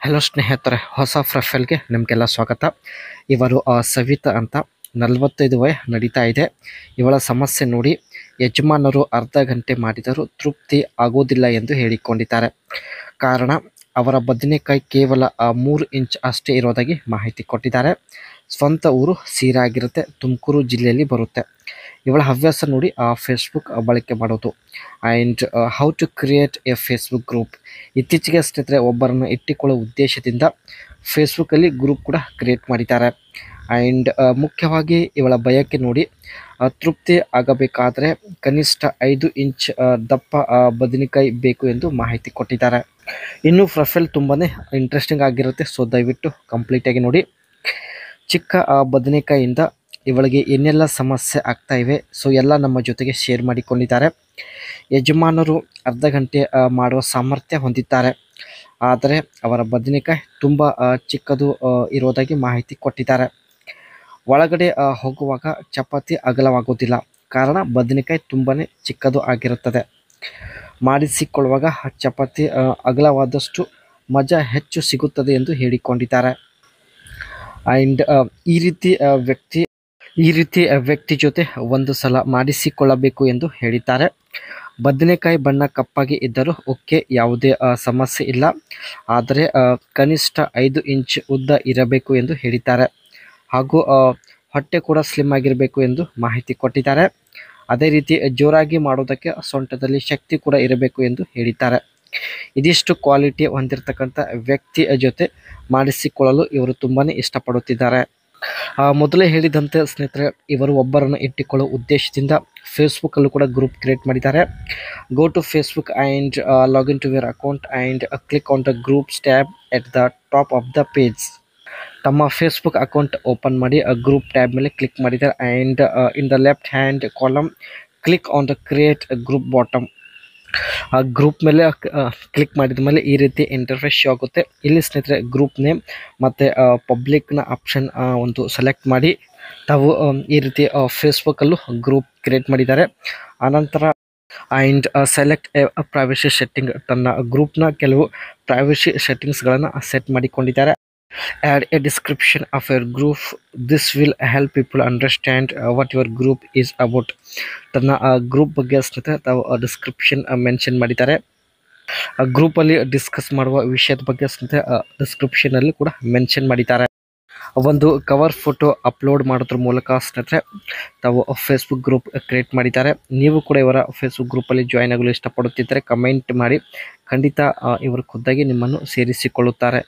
Hello ಸ್ನೇಹಿತರೆ, ಹೊಸ ಪ್ರೊಫೈಲ್ಗೆ ನಿಮಗೆಲ್ಲ ಸ್ವಾಗತ. ಇವರು ಸವಿತಾ ಅಂತ 45 ವಯ ನಡೀತಾ ಇದೆ. ಇವಳ ಸಮಸ್ಯೆ ನೋಡಿ, ಯಜಮಾನರು ಅರ್ಧ ಗಂಟೆ ಮಾಡಿದರೂ ತೃಪ್ತಿ ಆಗೋದಿಲ್ಲ ಎಂದು ಹೇಳಿಕೊಂಡಿದ್ದಾರೆ. ಕಾರಣ, ಅವರ ಬದನೆಕಾಯಿ ಕೇವಲ 3 ಇಂಚ್ ಅಷ್ಟೇ ಇರೋದಾಗಿ ಮಾಹಿತಿ ಕೊಟ್ಟಿದ್ದಾರೆ. ಸ್ವಂತ ಊರು ಸೀರಾಗಿರುತ್ತೆ, ತುಮಕೂರು ಜಿಲ್ಲೆಯಲ್ಲಿ ಬರುತ್ತೆ. ಇವಳ ಹವ್ಯಾಸ ನೋಡಿ, ಫೇಸ್ಬುಕ್ ಬಳಕೆ ಮಾಡೋದು and how to create a Facebook group. ಇತ್ತೀಚೆಗೆ ಸ್ನೇಹಿತರೆ ಒಬ್ಬರನ್ನು ಇಟ್ಟುಕೊಳ್ಳುವ ಉದ್ದೇಶದಿಂದ ಫೇಸ್ಬುಕ್ಕಲ್ಲಿ ಗ್ರೂಪ್ ಕೂಡ ಕ್ರಿಯೇಟ್ ಮಾಡಿದ್ದಾರೆ. ಆ್ಯಂಡ್ ಮುಖ್ಯವಾಗಿ ಇವಳ ಬಯಕೆ ನೋಡಿ, ತೃಪ್ತಿ ಆಗಬೇಕಾದರೆ ಕನಿಷ್ಠ 5 ಇಂಚ್ ದಪ್ಪ ಬದನೆಕಾಯಿ ಬೇಕು ಎಂದು ಮಾಹಿತಿ ಕೊಟ್ಟಿದ್ದಾರೆ. ಇನ್ನು ಪ್ರೊಫೈಲ್ ತುಂಬಾ ಇಂಟ್ರೆಸ್ಟಿಂಗ್ ಆಗಿರುತ್ತೆ, ಸೊ ದಯವಿಟ್ಟು ಕಂಪ್ಲೀಟಾಗಿ ನೋಡಿ. ಚಿಕ್ಕ ಬದನೆಕಾಯಿಯಿಂದ ಇವಳಿಗೆ ಏನೆಲ್ಲ ಸಮಸ್ಯೆ ಆಗ್ತಾ ಇವೆ, ಸೊ ಎಲ್ಲ ನಮ್ಮ ಜೊತೆಗೆ ಶೇರ್ ಮಾಡಿಕೊಂಡಿದ್ದಾರೆ. ಯಜಮಾನರು ಅರ್ಧ ಗಂಟೆ ಮಾಡುವ ಸಾಮರ್ಥ್ಯ ಹೊಂದಿದ್ದಾರೆ, ಆದರೆ ಅವರ ಬದನೆಕಾಯಿ ತುಂಬ ಚಿಕ್ಕದು ಇರೋದಾಗಿ ಮಾಹಿತಿ ಕೊಟ್ಟಿದ್ದಾರೆ. ಒಳಗಡೆ ಹೋಗುವಾಗ ಚಪಾತಿ ಅಗಲವಾಗೋದಿಲ್ಲ, ಕಾರಣ ಬದನೆಕಾಯಿ ತುಂಬಾ ಚಿಕ್ಕದು ಆಗಿರುತ್ತದೆ. ಮಾಡಿಸಿಕೊಳ್ಳುವಾಗ ಚಪಾತಿ ಅಗಲವಾದಷ್ಟು ಮಜಾ ಹೆಚ್ಚು ಸಿಗುತ್ತದೆ ಎಂದು ಹೇಳಿಕೊಂಡಿದ್ದಾರೆ. ಆ್ಯಂಡ್ ಈ ರೀತಿ ವ್ಯಕ್ತಿ ಜೊತೆ ಒಂದು ಸಲ ಮಾಡಿಸಿಕೊಳ್ಳಬೇಕು ಎಂದು ಹೇಳಿದ್ದಾರೆ. ಬದನೆಕಾಯಿ ಬಣ್ಣ ಕಪ್ಪಾಗಿ ಇದ್ದರೂ ಓಕೆ, ಯಾವುದೇ ಸಮಸ್ಯೆ ಇಲ್ಲ, ಆದರೆ ಕನಿಷ್ಠ 5 ಇಂಚ್ ಉದ್ದ ಇರಬೇಕು ಎಂದು ಹೇಳಿದ್ದಾರೆ. ಹಾಗೂ ಹೊಟ್ಟೆ ಕೂಡ ಸ್ಲಿಮ್ ಆಗಿರಬೇಕು ಎಂದು ಮಾಹಿತಿ ಕೊಟ್ಟಿದ್ದಾರೆ. ಅದೇ ರೀತಿ ಜೋರಾಗಿ ಮಾಡೋದಕ್ಕೆ ಸೊಂಟದಲ್ಲಿ ಶಕ್ತಿ ಕೂಡ ಇರಬೇಕು ಎಂದು ಹೇಳಿದ್ದಾರೆ. ಇದಿಷ್ಟು ಕ್ವಾಲಿಟಿ ಹೊಂದಿರತಕ್ಕಂಥ ವ್ಯಕ್ತಿ ಜೊತೆ ಮಾಡಿಸಿಕೊಳ್ಳಲು ಇವರು ತುಂಬಾ ಇಷ್ಟಪಡುತ್ತಿದ್ದಾರೆ. ಮೊದಲೇ ಹೇಳಿದಂತೆ ಸ್ನೇಹಿತರೆ, ಇವರು ಒಬ್ಬರನ್ನು ಇಟ್ಟುಕೊಳ್ಳುವ ಉದ್ದೇಶದಿಂದ ಫೇಸ್ಬುಕ್ಕಲ್ಲೂ ಕೂಡ ಗ್ರೂಪ್ ಕ್ರಿಯೇಟ್ ಮಾಡಿದ್ದಾರೆ. Go to Facebook and login to your account and click on the groups tab at the top of the page. ತಮ್ಮ ಫೇಸ್ಬುಕ್ ಅಕೌಂಟ್ ಓಪನ್ ಮಾಡಿ ಗ್ರೂಪ್ ಟ್ಯಾಬ್ ಮೇಲೆ ಕ್ಲಿಕ್ ಮಾಡಿದ್ದಾರೆ. And in the left hand column click on the create group button. ಆ group ಮೇಲೆ click ಮಾಡಿದ ಮೇಲೆ ಈ ರೀತಿ ಇಂಟರ್ಫೇಸ್ ಶೋ ಆಗುತ್ತೆ. ಇಲ್ಲಿ ಸ್ನೇಹಿತರೆ ಗ್ರೂಪ್ ನೇಮ್ ಮತ್ತು ಪಬ್ಲಿಕ್ನ ಆಪ್ಷನ್ ಒಂದು ಸೆಲೆಕ್ಟ್ ಮಾಡಿ ತಾವು ಈ ರೀತಿ ಫೇಸ್ಬುಕ್ಕಲ್ಲೂ ಗ್ರೂಪ್ ಕ್ರಿಯೇಟ್ ಮಾಡಿದ್ದಾರೆ. ಆನಂತರ and select A privacy setting, ತನ್ನ ಗ್ರೂಪ್ನ ಕೆಲವು ಪ್ರೈವಸಿ ಸೆಟ್ಟಿಂಗ್ಸ್ಗಳನ್ನು ಸೆಟ್ ಮಾಡಿಕೊಂಡಿದ್ದಾರೆ. Add A description of your group, this will help people understand what your group is about. ತನ್ನ ಗ್ರೂಪ್ ಬಗ್ಗೆ ಸ್ನೇಹಿತರೆ ತಾವು ಡಿಸ್ಕ್ರಿಪ್ಷನ್ ಮೆನ್ಷನ್ ಮಾಡಿದ್ದಾರೆ. ಗ್ರೂಪಲ್ಲಿ ಡಿಸ್ಕಸ್ ಮಾಡುವ ವಿಷಯದ ಬಗ್ಗೆ ಸ್ನೇಹಿತರೆ ಡಿಸ್ಕ್ರಿಪ್ಷನಲ್ಲಿ ಕೂಡ ಮೆನ್ಷನ್ ಮಾಡಿದ್ದಾರೆ. ಒಂದು ಕವರ್ ಫೋಟೋ ಅಪ್ಲೋಡ್ ಮಾಡೋದ್ರ ಮೂಲಕ ಸ್ನೇಹಿತರೆ ತಾವು ಫೇಸ್ಬುಕ್ ಗ್ರೂಪ್ ಕ್ರಿಯೇಟ್ ಮಾಡಿದ್ದಾರೆ. ನೀವು ಕೂಡ ಇವರ ಫೇಸ್ಬುಕ್ ಗ್ರೂಪಲ್ಲಿ ಜಾಯ್ನ್ ಆಗಲು ಇಷ್ಟಪಡುತ್ತಿದ್ದರೆ ಕಮೆಂಟ್ ಮಾಡಿ, ಖಂಡಿತ ಇವರು ಖುದ್ದಾಗಿ ನಿಮ್ಮನ್ನು ಸೇರಿಸಿಕೊಳ್ಳುತ್ತಾರೆ.